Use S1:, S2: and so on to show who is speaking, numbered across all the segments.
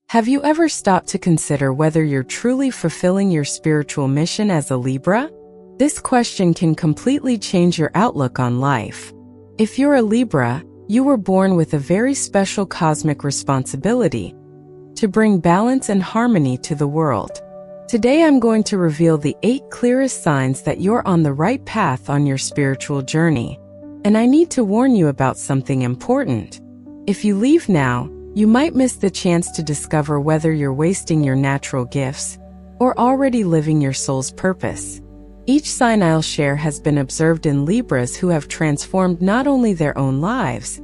S1: Have you ever stopped to consider whether you're truly fulfilling your spiritual mission as a Libra? This question can completely change your outlook on life. If you're a Libra, you were born with a very special cosmic responsibility to bring balance and harmony to the world. Today I'm going to reveal the 8 clearest signs that you're on the right path on your spiritual journey. And I need to warn you about something important. If you leave now, you might miss the chance to discover whether you're wasting your natural gifts or already living your soul's purpose. Each sign I'll share has been observed in Libras who have transformed not only their own lives,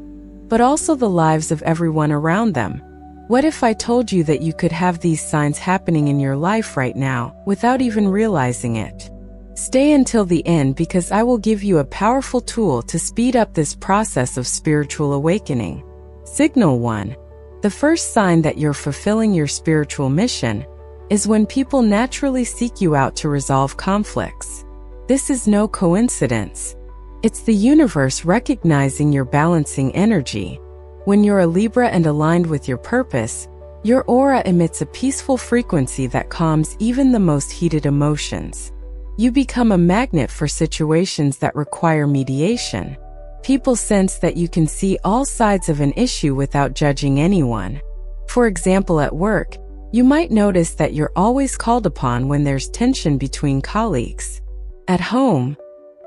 S1: but also the lives of everyone around them. What if I told you that you could have these signs happening in your life right now without even realizing it? Stay until the end because I will give you a powerful tool to speed up this process of spiritual awakening. Signal 1. The first sign that you're fulfilling your spiritual mission is when people naturally seek you out to resolve conflicts. This is no coincidence. It's the universe recognizing your balancing energy. When you're a Libra and aligned with your purpose, your aura emits a peaceful frequency that calms even the most heated emotions. You become a magnet for situations that require mediation. People sense that you can see all sides of an issue without judging anyone. For example, at work, you might notice that you're always called upon when there's tension between colleagues. At home,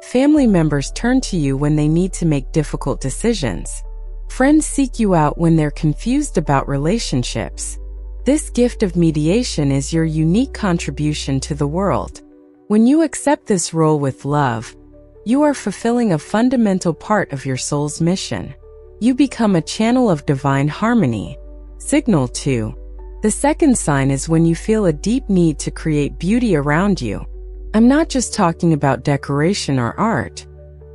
S1: family members turn to you when they need to make difficult decisions. Friends seek you out when they're confused about relationships. This gift of mediation is your unique contribution to the world. When you accept this role with love, you are fulfilling a fundamental part of your soul's mission. You become a channel of divine harmony. Signal 2. The second sign is when you feel a deep need to create beauty around you. I'm not just talking about decoration or art.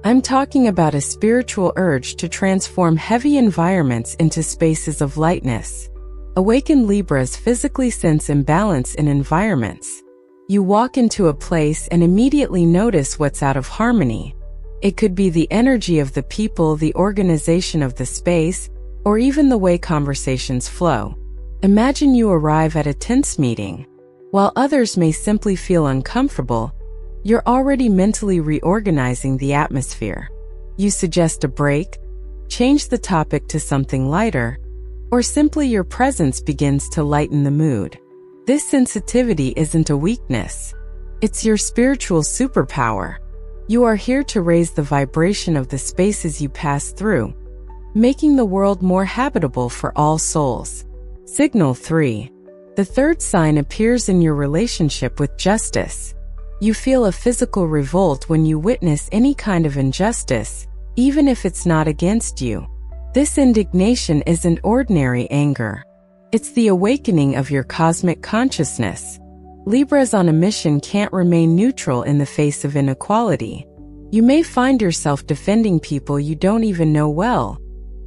S1: I'm talking about a spiritual urge to transform heavy environments into spaces of lightness. Awakened Libras physically sense imbalance in environments. You walk into a place and immediately notice what's out of harmony. It could be the energy of the people, the organization of the space, or even the way conversations flow. Imagine you arrive at a tense meeting. While others may simply feel uncomfortable, you're already mentally reorganizing the atmosphere. You suggest a break, change the topic to something lighter, or simply your presence begins to lighten the mood. This sensitivity isn't a weakness. It's your spiritual superpower. You are here to raise the vibration of the spaces you pass through, making the world more habitable for all souls. Signal 3. The third sign appears in your relationship with justice. You feel a physical revolt when you witness any kind of injustice, even if it's not against you. This indignation isn't ordinary anger. It's the awakening of your cosmic consciousness. Libras on a mission can't remain neutral in the face of inequality. You may find yourself defending people you don't even know well,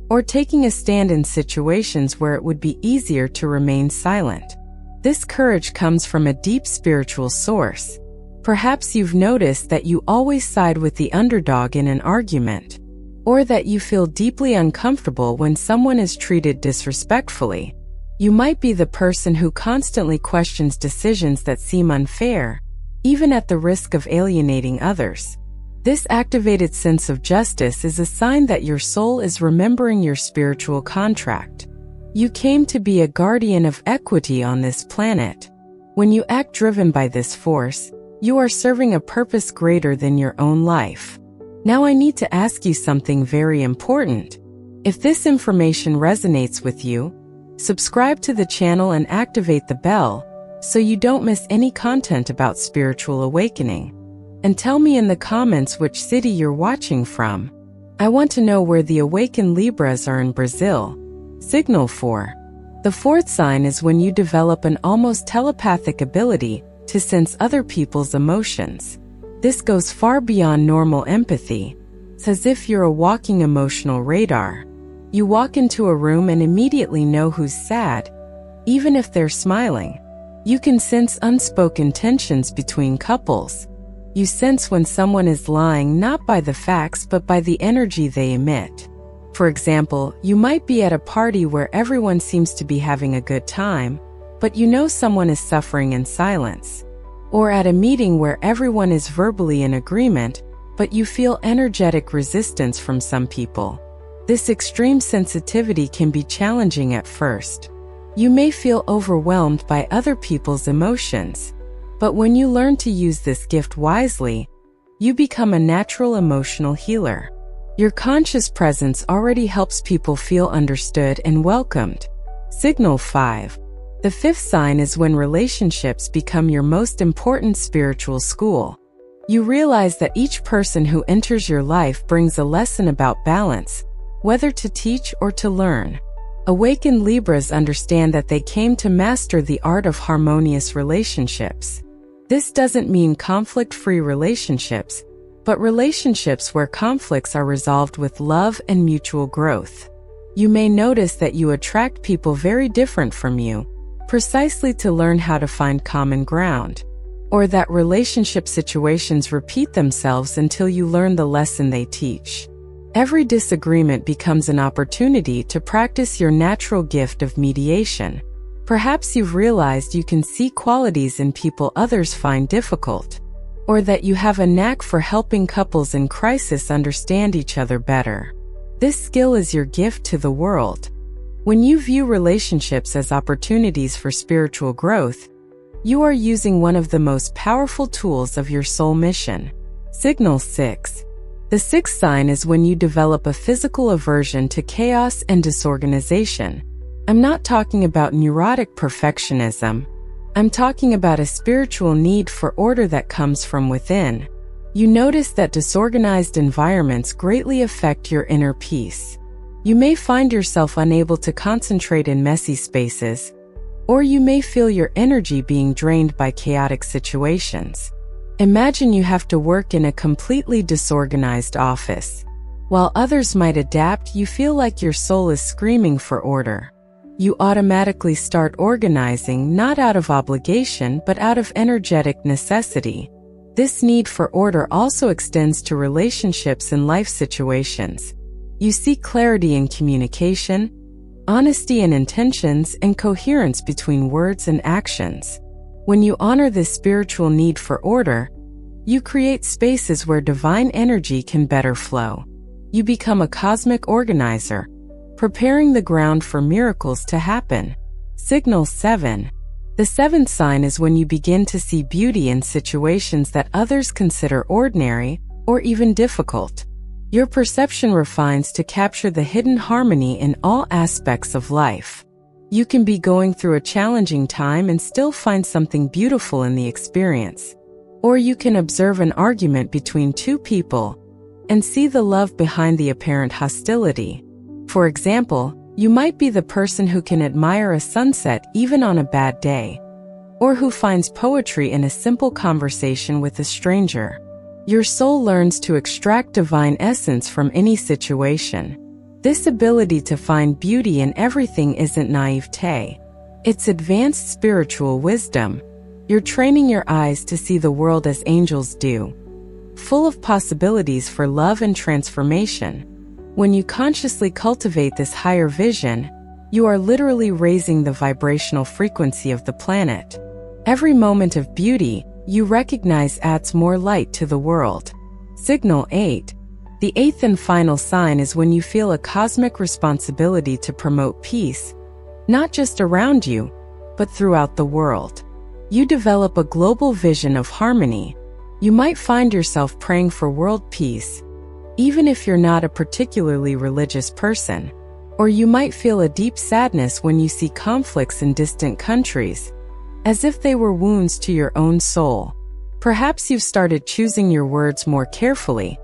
S1: or taking a stand in situations where it would be easier to remain silent. This courage comes from a deep spiritual source. Perhaps you've noticed that you always side with the underdog in an argument, or that you feel deeply uncomfortable when someone is treated disrespectfully. You might be the person who constantly questions decisions that seem unfair, even at the risk of alienating others. This activated sense of justice is a sign that your soul is remembering your spiritual contract. You came to be a guardian of equity on this planet. When you act driven by this force, you are serving a purpose greater than your own life. Now I need to ask you something very important. If this information resonates with you, subscribe to the channel and activate the bell so you don't miss any content about spiritual awakening. And tell me in the comments which city you're watching from. I want to know where the awakened Libras are in Brazil. Signal 4. The fourth sign is when you develop an almost telepathic ability to sense other people's emotions. This goes far beyond normal empathy. It's as if you're a walking emotional radar. You walk into a room and immediately know who's sad, even if they're smiling. You can sense unspoken tensions between couples. You sense when someone is lying not by the facts but by the energy they emit. For example, you might be at a party where everyone seems to be having a good time, but you know someone is suffering in silence. Or at a meeting where everyone is verbally in agreement, but you feel energetic resistance from some people. This extreme sensitivity can be challenging at first. You may feel overwhelmed by other people's emotions, but when you learn to use this gift wisely, you become a natural emotional healer. Your conscious presence already helps people feel understood and welcomed. Signal 5. The fifth sign is when relationships become your most important spiritual school. You realize that each person who enters your life brings a lesson about balance, whether to teach or to learn. Awakened Libras understand that they came to master the art of harmonious relationships. This doesn't mean conflict-free relationships, but relationships where conflicts are resolved with love and mutual growth. You may notice that you attract people very different from you, precisely to learn how to find common ground, or that relationship situations repeat themselves until you learn the lesson they teach. Every disagreement becomes an opportunity to practice your natural gift of mediation. Perhaps you've realized you can see qualities in people others find difficult, or that you have a knack for helping couples in crisis understand each other better. This skill is your gift to the world. When you view relationships as opportunities for spiritual growth, you are using one of the most powerful tools of your soul mission. Signal 6. The sixth sign is when you develop a physical aversion to chaos and disorganization. I'm not talking about neurotic perfectionism. I'm talking about a spiritual need for order that comes from within. You notice that disorganized environments greatly affect your inner peace. You may find yourself unable to concentrate in messy spaces, or you may feel your energy being drained by chaotic situations. Imagine you have to work in a completely disorganized office. While others might adapt, you feel like your soul is screaming for order. You automatically start organizing not out of obligation but out of energetic necessity. This need for order also extends to relationships and life situations. You seek clarity in communication, honesty in intentions, and coherence between words and actions. When you honor this spiritual need for order, you create spaces where divine energy can better flow. You become a cosmic organizer, preparing the ground for miracles to happen. Signal 7. The seventh sign is when you begin to see beauty in situations that others consider ordinary or even difficult. Your perception refines to capture the hidden harmony in all aspects of life. You can be going through a challenging time and still find something beautiful in the experience. Or you can observe an argument between two people and see the love behind the apparent hostility. For example, you might be the person who can admire a sunset even on a bad day, or who finds poetry in a simple conversation with a stranger. Your soul learns to extract divine essence from any situation. This ability to find beauty in everything isn't naivete. It's advanced spiritual wisdom. You're training your eyes to see the world as angels do, full of possibilities for love and transformation. When you consciously cultivate this higher vision, you are literally raising the vibrational frequency of the planet. Every moment of beauty you recognize adds more light to the world. Signal 8. The eighth and final sign is when you feel a cosmic responsibility to promote peace, not just around you, but throughout the world. You develop a global vision of harmony. You might find yourself praying for world peace, even if you're not a particularly religious person. Or you might feel a deep sadness when you see conflicts in distant countries, as if they were wounds to your own soul. Perhaps you've started choosing your words more carefully,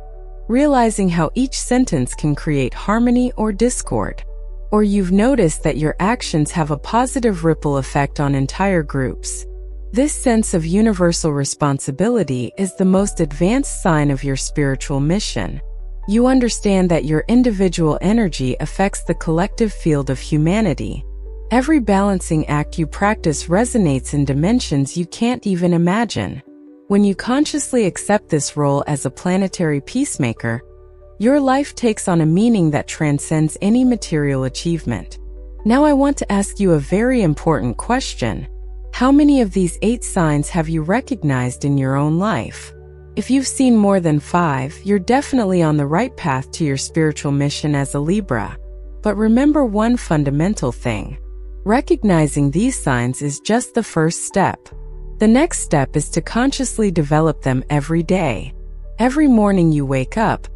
S1: realizing how each sentence can create harmony or discord. Or you've noticed that your actions have a positive ripple effect on entire groups. This sense of universal responsibility is the most advanced sign of your spiritual mission. You understand that your individual energy affects the collective field of humanity. Every balancing act you practice resonates in dimensions you can't even imagine. When you consciously accept this role as a planetary peacemaker, Your life takes on a meaning that transcends any material achievement. Now I want to ask you a very important question. How many of these 8 signs have you recognized in your own life? If you've seen more than 5, you're definitely on the right path to your spiritual mission as a Libra. But remember one fundamental thing. Recognizing these signs is just the first step. The next step is to consciously develop them every day. Every morning you wake up,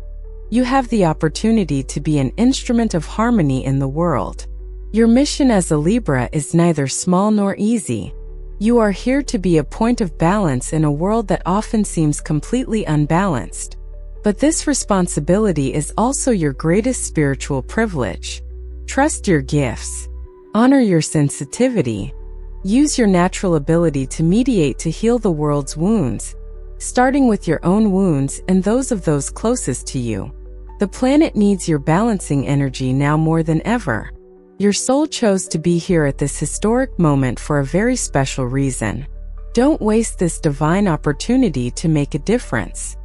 S1: you have the opportunity to be an instrument of harmony in the world. Your mission as a Libra is neither small nor easy. You are here to be a point of balance in a world that often seems completely unbalanced. But this responsibility is also your greatest spiritual privilege. Trust your gifts. Honor your sensitivity. Use your natural ability to mediate to heal the world's wounds, starting with your own wounds and those of those closest to you. The planet needs your balancing energy now more than ever. Your soul chose to be here at this historic moment for a very special reason. Don't waste this divine opportunity to make a difference.